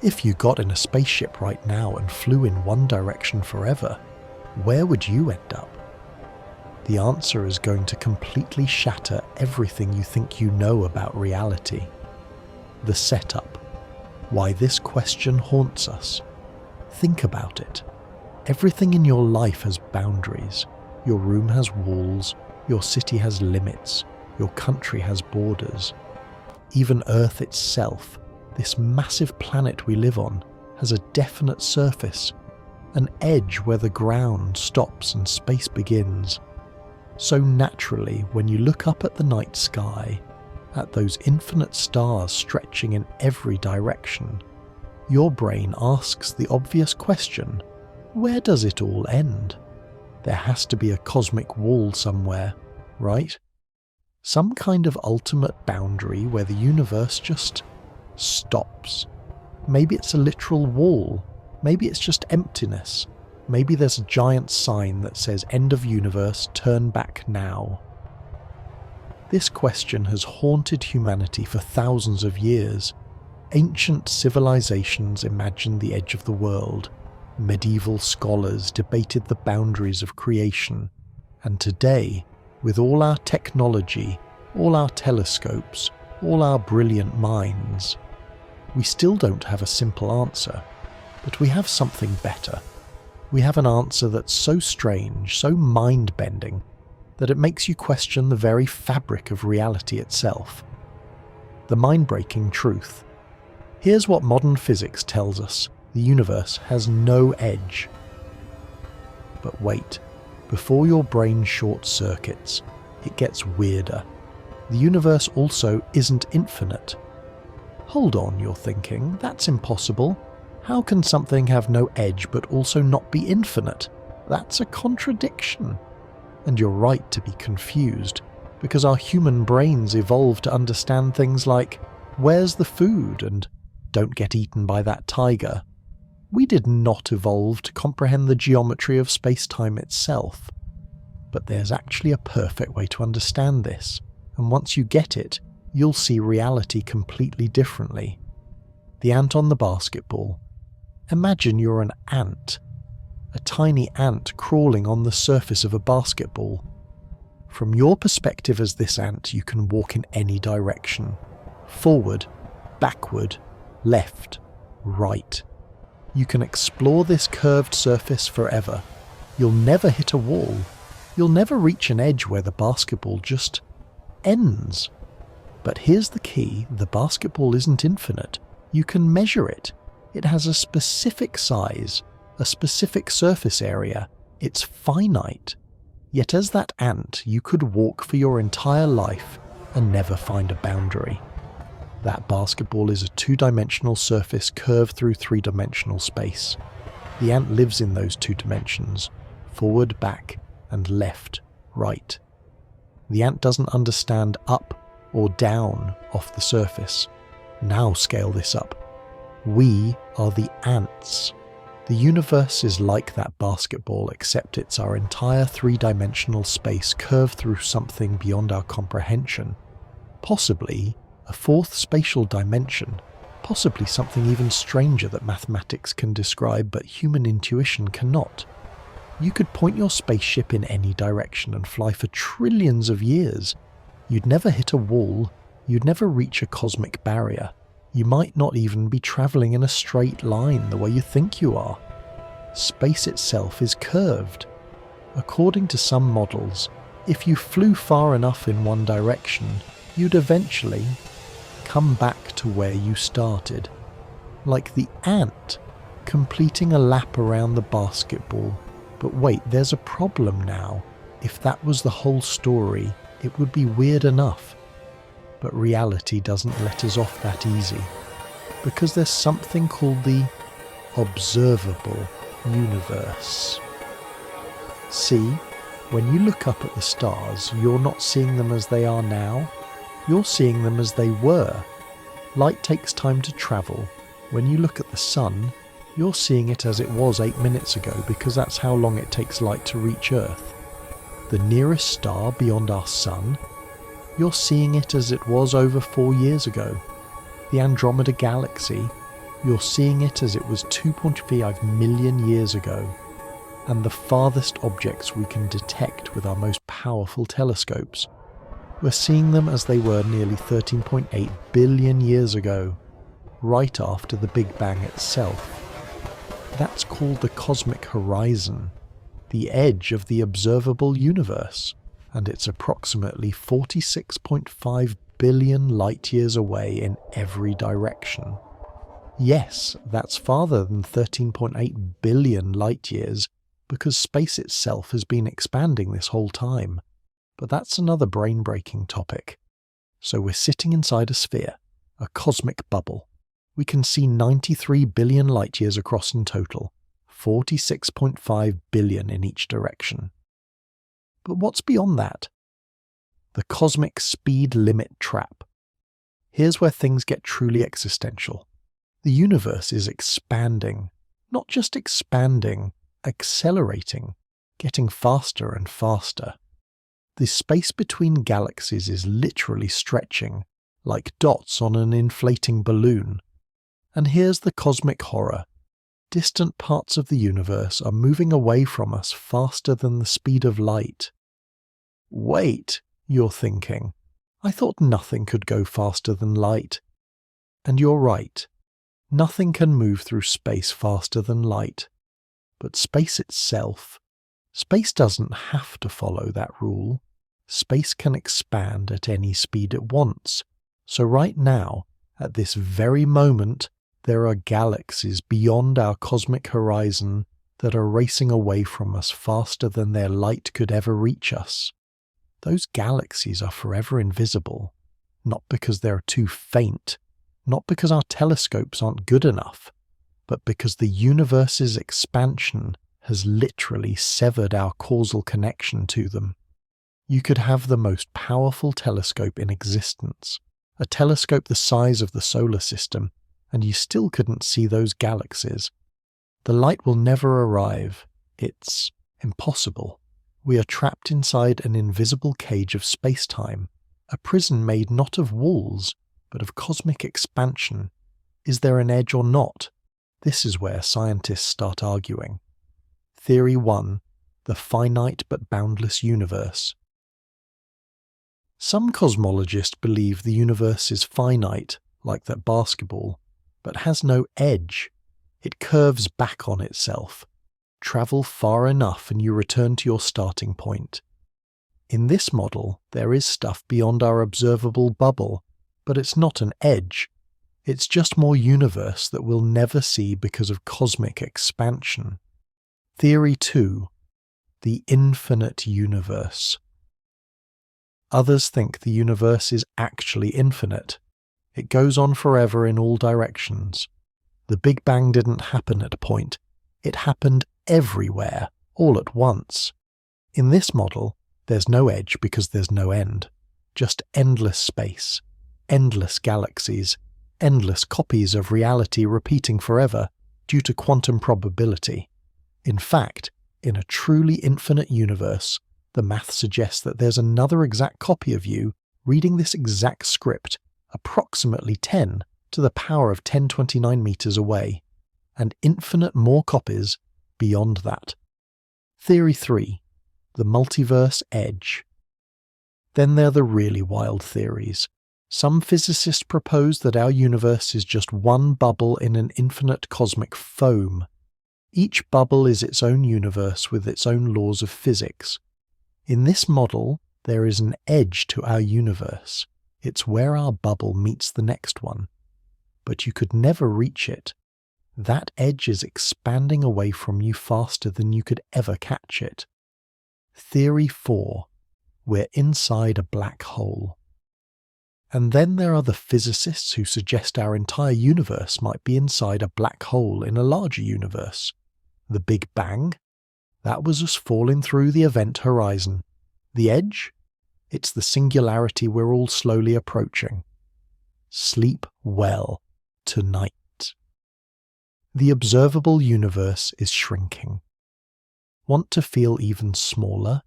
If you got in a spaceship right now and flew in one direction forever, where would you end up? The answer is going to completely shatter everything you think you know about reality. The setup. Why this question haunts us. Think about it. Everything in your life has boundaries. Your room has walls, your city has limits, your country has borders. Even Earth itself, this massive planet we live on, has a definite surface, an edge where the ground stops and space begins. So naturally, when you look up at the night sky, at those infinite stars stretching in every direction, your brain asks the obvious question, where does it all end? There has to be a cosmic wall somewhere, right? Some kind of ultimate boundary where the universe just stops. Maybe it's a literal wall. Maybe it's just emptiness. Maybe there's a giant sign that says end of universe, turn back now. This question has haunted humanity for thousands of years. Ancient civilizations imagined the edge of the world. Medieval scholars debated the boundaries of creation. And today, with all our technology, all our telescopes, all our brilliant minds, we still don't have a simple answer, but we have something better. We have an answer that's so strange, so mind-bending, that it makes you question the very fabric of reality itself. The mind-breaking truth. Here's what modern physics tells us: the universe has no edge. But wait, before your brain short-circuits, it gets weirder. The universe also isn't infinite. Hold on, you're thinking, that's impossible. How can something have no edge but also not be infinite? That's a contradiction. And you're right to be confused, because our human brains evolved to understand things like, where's the food, and don't get eaten by that tiger. We did not evolve to comprehend the geometry of space-time itself. But there's actually a perfect way to understand this, and once you get it, you'll see reality completely differently. The ant on the basketball. Imagine you're an ant, a tiny ant crawling on the surface of a basketball. From your perspective as this ant, you can walk in any direction. Forward, backward, left, right. You can explore this curved surface forever. You'll never hit a wall. You'll never reach an edge where the basketball just ends. But here's the key: the basketball isn't infinite. You can measure it. It has a specific size, a specific surface area. It's finite. Yet as that ant, you could walk for your entire life and never find a boundary. That basketball is a two-dimensional surface curved through three-dimensional space. The ant lives in those two dimensions, forward, back, and left, right. The ant doesn't understand up or down off the surface. Now scale this up. We are the ants. The universe is like that basketball, except it's our entire three-dimensional space curved through something beyond our comprehension. Possibly a fourth spatial dimension, possibly something even stranger that mathematics can describe but human intuition cannot. You could point your spaceship in any direction and fly for trillions of years. You'd never hit a wall, you'd never reach a cosmic barrier. You might not even be travelling in a straight line the way you think you are. Space itself is curved. According to some models, if you flew far enough in one direction, you'd eventually come back to where you started. Like the ant, completing a lap around the basketball. But wait, there's a problem now. If that was the whole story, it would be weird enough. But reality doesn't let us off that easy, because there's something called the observable universe. See, when you look up at the stars, you're not seeing them as they are now, you're seeing them as they were. Light takes time to travel. When you look at the sun, you're seeing it as it was 8 minutes ago, because that's how long it takes light to reach Earth. The nearest star beyond our sun, you're seeing it as it was over 4 years ago. The Andromeda Galaxy, You're seeing it as it was 2.5 million years ago, and the farthest objects we can detect with our most powerful telescopes, we're seeing them as they were nearly 13.8 billion years ago, right after the Big Bang itself. That's called the cosmic horizon, the edge of the observable universe, and it's approximately 46.5 billion light-years away in every direction. Yes, that's farther than 13.8 billion light-years, because space itself has been expanding this whole time. But that's another brain-breaking topic. So we're sitting inside a sphere, a cosmic bubble. We can see 93 billion light-years across in total, 46.5 billion in each direction. But what's beyond that? The cosmic speed limit trap. Here's where things get truly existential. The universe is expanding, not just expanding, accelerating, getting faster and faster. The space between galaxies is literally stretching, like dots on an inflating balloon. And here's the cosmic horror. Distant parts of the universe are moving away from us faster than the speed of light. Wait, you're thinking. I thought nothing could go faster than light. And you're right. Nothing can move through space faster than light. But space itself, space doesn't have to follow that rule. Space can expand at any speed it wants. So right now, at this very moment, there are galaxies beyond our cosmic horizon that are racing away from us faster than their light could ever reach us. Those galaxies are forever invisible, not because they're too faint, not because our telescopes aren't good enough, but because the universe's expansion has literally severed our causal connection to them. You could have the most powerful telescope in existence, a telescope the size of the solar system, and you still couldn't see those galaxies. The light will never arrive. It's impossible. We are trapped inside an invisible cage of space-time, a prison made not of walls, but of cosmic expansion. Is there an edge or not? This is where scientists start arguing. Theory 1. The finite but boundless universe. Some cosmologists believe the universe is finite, like that basketball, but has no edge. It curves back on itself. Travel far enough and you return to your starting point. In this model, there is stuff beyond our observable bubble, but it's not an edge. It's just more universe that we'll never see because of cosmic expansion. Theory 2. The infinite universe. Others think the universe is actually infinite. It goes on forever in all directions. The Big Bang didn't happen at a point. It happened everywhere, all at once. In this model, there's no edge because there's no end. Just endless space, endless galaxies, endless copies of reality repeating forever due to quantum probability. In fact, in a truly infinite universe, the math suggests that there's another exact copy of you reading this exact script approximately 10 to the power of 1029 meters away, and infinite more copies beyond that. Theory 3. The multiverse edge. Then there are the really wild theories. Some physicists propose that our universe is just one bubble in an infinite cosmic foam. Each bubble is its own universe with its own laws of physics. In this model, there is an edge to our universe. It's where our bubble meets the next one. But you could never reach it. That edge is expanding away from you faster than you could ever catch it. Theory 4. We're inside a black hole. And then there are the physicists who suggest our entire universe might be inside a black hole in a larger universe. The Big Bang? That was us falling through the event horizon. The edge? It's the singularity we're all slowly approaching. Sleep well tonight. The observable universe is shrinking. Want to feel even smaller?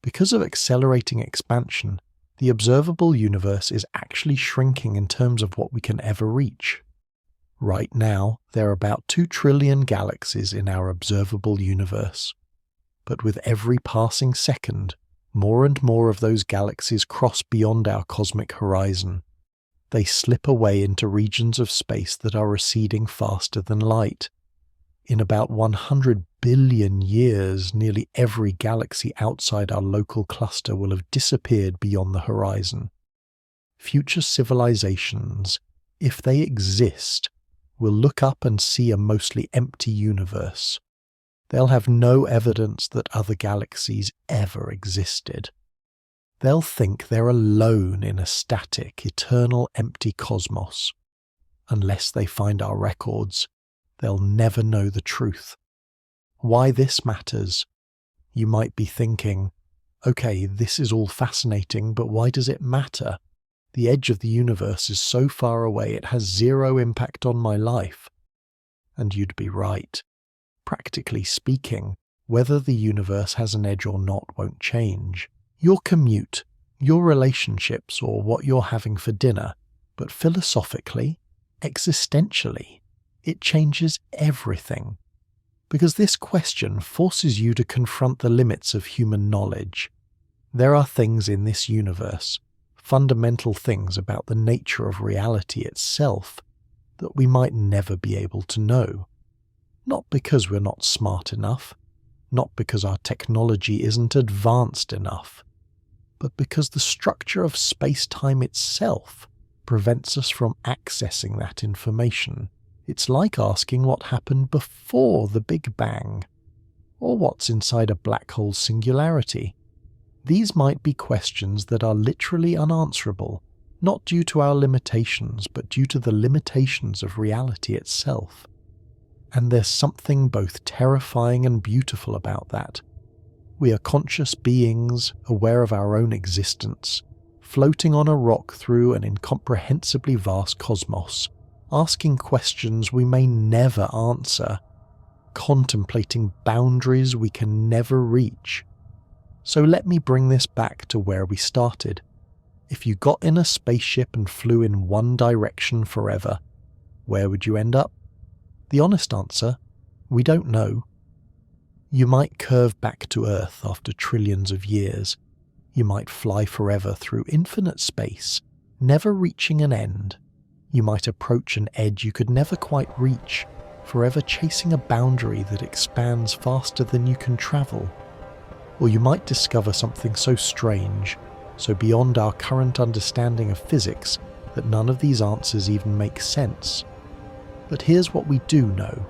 Because of accelerating expansion, the observable universe is actually shrinking in terms of what we can ever reach. Right now, there are about 2 trillion galaxies in our observable universe. But with every passing second, more and more of those galaxies cross beyond our cosmic horizon. They slip away into regions of space that are receding faster than light. In about 100 billion years, nearly every galaxy outside our local cluster will have disappeared beyond the horizon. Future civilizations, if they exist, will look up and see a mostly empty universe. They'll have no evidence that other galaxies ever existed. They'll think they're alone in a static, eternal, empty cosmos. Unless they find our records, they'll never know the truth. Why this matters? You might be thinking, okay, this is all fascinating, but why does it matter? The edge of the universe is so far away it has zero impact on my life. And you'd be right. Practically speaking, whether the universe has an edge or not won't change. Your commute, your relationships, or what you're having for dinner, but philosophically, existentially, it changes everything. Because this question forces you to confront the limits of human knowledge. There are things in this universe, fundamental things about the nature of reality itself, that we might never be able to know. Not because we're not smart enough, not because our technology isn't advanced enough, but because the structure of space-time itself prevents us from accessing that information. It's like asking what happened before the Big Bang, or what's inside a black hole singularity. These might be questions that are literally unanswerable, not due to our limitations, but due to the limitations of reality itself. And there's something both terrifying and beautiful about that. We are conscious beings, aware of our own existence, floating on a rock through an incomprehensibly vast cosmos, asking questions we may never answer, contemplating boundaries we can never reach. So let me bring this back to where we started. If you got in a spaceship and flew in one direction forever, where would you end up? The honest answer, we don't know. You might curve back to Earth after trillions of years. You might fly forever through infinite space, never reaching an end. You might approach an edge you could never quite reach, forever chasing a boundary that expands faster than you can travel. Or you might discover something so strange, so beyond our current understanding of physics, that none of these answers even make sense. But here's what we do know.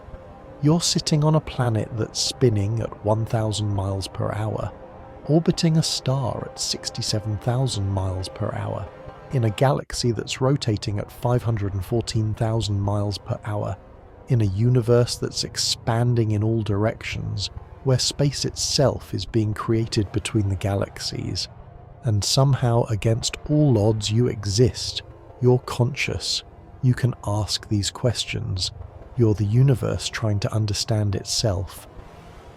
You're sitting on a planet that's spinning at 1,000 miles per hour, orbiting a star at 67,000 miles per hour, in a galaxy that's rotating at 514,000 miles per hour, in a universe that's expanding in all directions, where space itself is being created between the galaxies. And somehow, against all odds, you exist. You're conscious. You can ask these questions. You're the universe trying to understand itself.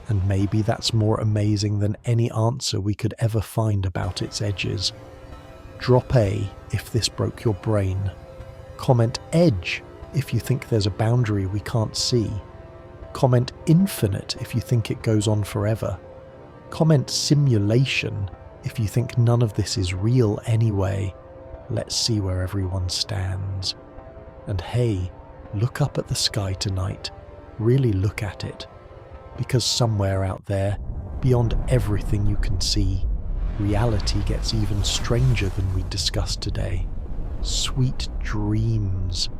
And maybe that's more amazing than any answer we could ever find about its edges. Drop A if this broke your brain. Comment edge if you think there's a boundary we can't see. Comment infinite if you think it goes on forever. Comment simulation if you think none of this is real anyway. Let's see where everyone stands. And hey, look up at the sky tonight. Really look at it. Because somewhere out there, beyond everything you can see, reality gets even stranger than we discussed today. Sweet dreams.